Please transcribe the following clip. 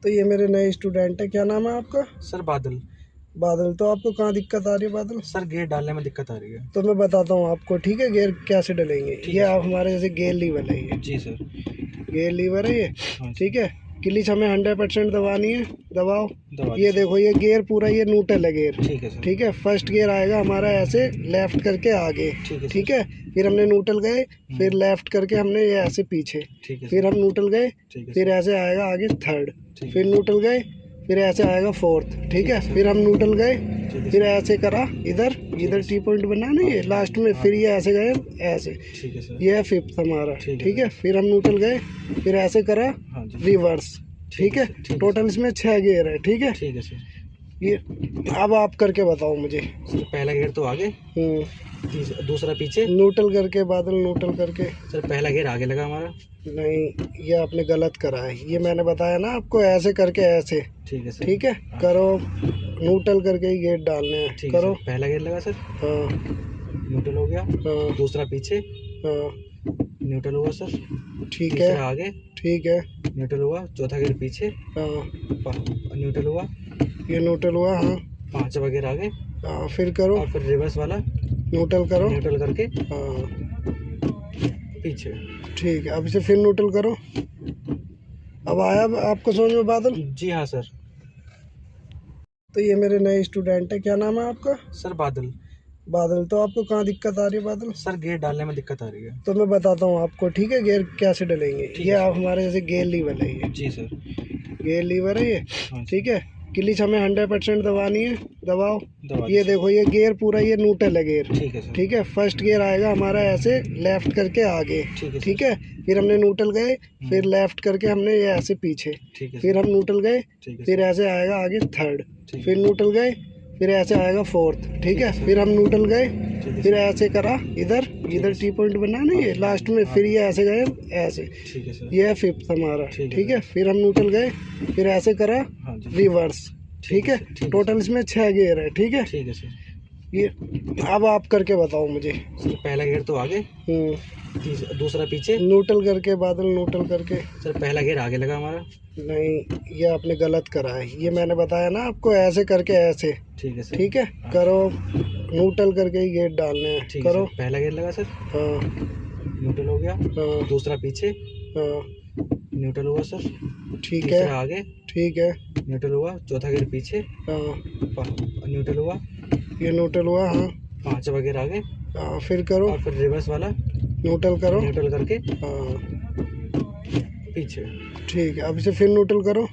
तो ये मेरे नए स्टूडेंट है। क्या नाम है आपका? सर बादल। बादल। तो आपको कहाँ दिक्कत आ रही है बादल? सर गेयर डालने में दिक्कत आ रही है। तो मैं बताता हूँ आपको, ठीक है? गेयर कैसे डलेंगे। ठीक ये है आप सर। हमारे जैसे गेयर लीवर है, ये जी सर। गेयर लीवर है ये, हाँ जी। ठीक है। क्लिच हमें 100% दबानी है, दबाओ। दबा ये दीजिए। देखो, ये गेयर पूरा ये न्यूट्रल है गेयर, ठीक है सर। ठीक है। फर्स्ट गियर आएगा हमारा ऐसे लेफ्ट करके आगे, ठीक है ठीक सर। है। फिर हमने न्यूट्रल गए, फिर हम्म, लेफ्ट करके हमने ये ऐसे पीछे, ठीक है फिर सर। हम न्यूट्रल गए, ठीक है फिर सर। ऐसे आएगा आगे थर्ड, ठीक फिर है। न्यूट्रल गए, फिर ऐसे आएगा फोर्थ, ठीक है। सर। फिर हम न्यूट्रल गए, ठीक है फिर सर। ऐसे करा इधर, इधर सर। टी पॉइंट बना ना ये हाँ, लास्ट में, हाँ, फिर ये ऐसे गए ऐसे, ठीक है सर। ये है फिफ्थ हमारा, ठीक है ठीक है। सर। फिर हम न्यूट्रल गए, फिर ऐसे करा हाँ जी। रिवर्स, ठीक है। ठीक है टोटल इसमें 6 गियर है, ठीक है। ठीक है सर। ये अब आप करके बताओ मुझे। सर पहला गेयर तो आगे, दूसरा पीछे। न्यूट्रल करके बादल, न्यूट्रल करके। सर पहला गेयर आगे लगा हमारा। नहीं, ये आपने गलत करा है। ये मैंने बताया ना आपको, ऐसे करके ऐसे, ठीक है सर। ठीक है। हाँ। करो, न्यूट्रल करके ही गेट डालने हैं, ठीक है करो। सर। पहला गेयर लगा सर। हाँ न्यूट्रल हो गया। हाँ दूसरा पीछे। हाँ, न्यूट्रल हुआ सर। ठीक है, तीसरा आगे। ठीक है। न्यूट्रल हुआ। चौथा गेयर पीछे। हाँ, न्यूट्रल हुआ। ये न्यूट्रल हुआ, हाँ। पांचवा गेयर आगे। हाँ, फिर करो, और फिर रिवर्स वाला न्यूट्रल करो। न्यूट्रल करके हाँ, पीछे। ठीक है। अब इसे फिर न्यूट्रल करो। अब आया आपको समझ में बादल? जी हाँ सर। तो ये मेरे नए स्टूडेंट है। क्या नाम है आपका? सर बादल। बादल। तो आपको कहाँ दिक्कत आ रही है बादल? सर गेयर डालने में दिक्कत आ रही है। तो मैं बताता हूँ आपको, ठीक है? गेयर कैसे डलेंगे। ठीक ये है आप सर। हमारे जैसे गेयर लीवर है, ये जी सर। गेयर लीवर है ये, हाँ जी। ठीक है। क्लिच हमें 100% दबानी है, दबाओ। दबा ये दीजिए। देखो, ये गेयर पूरा ये न्यूट्रल है गेयर, ठीक है सर। ठीक है। फर्स्ट गियर आएगा हमारा ऐसे लेफ्ट करके आगे, ठीक है सर। ठीक है। फिर हमने न्यूट्रल गए, फिर हम्म, लेफ्ट करके हमने ये ऐसे पीछे, ठीक है फिर सर। हम न्यूट्रल गए, ठीक है फिर सर। ऐसे आएगा आगे थर्ड, ठीक फिर है। न्यूट्रल गए, फिर ऐसे आएगा फोर्थ, ठीक है। सर। फिर हम न्यूट्रल गए, ठीक है फिर सर। ऐसे करा इधर, इधर टी पॉइंट बना ना ये हाँ, लास्ट में, हाँ, फिर ये ऐसे गए ऐसे, ठीक है सर। ये है फिफ्थ हमारा, ठीक है ठीक है। सर। फिर हम न्यूट्रल गए, फिर ऐसे करा हाँ जी। रिवर्स, ठीक है। ठीक है टोटल इसमें 6 गियर है, ठीक है। ठीक है सर। ये अब आप करके बताओ मुझे। सर पहला गेयर तो आगे, दूसरा पीछे। न्यूट्रल करके बादल, न्यूट्रल करके। सर पहला गेयर आगे लगा हमारा। नहीं, ये आपने गलत करा है। ये मैंने बताया ना आपको, ऐसे करके ऐसे, ठीक है सर। ठीक है। हाँ। करो, न्यूट्रल करके ही गेट डालने हैं, ठीक है करो। सर। पहला गेयर लगा सर। हाँ न्यूट्रल हो गया। हाँ दूसरा पीछे। हाँ, न्यूट्रल हुआ सर। ठीक है, तीसरा आगे। ठीक है। न्यूट्रल हुआ। चौथा गेयर पीछे। हाँ, न्यूट्रल हुआ। ये न्यूट्रल हुआ, हाँ। पांचवा गेयर आगे। हाँ, फिर करो, और फिर रिवर्स वाला न्यूट्रल करो। न्यूट्रल करके हाँ, पीछे। ठीक है। अब इसे फिर न्यूट्रल करो।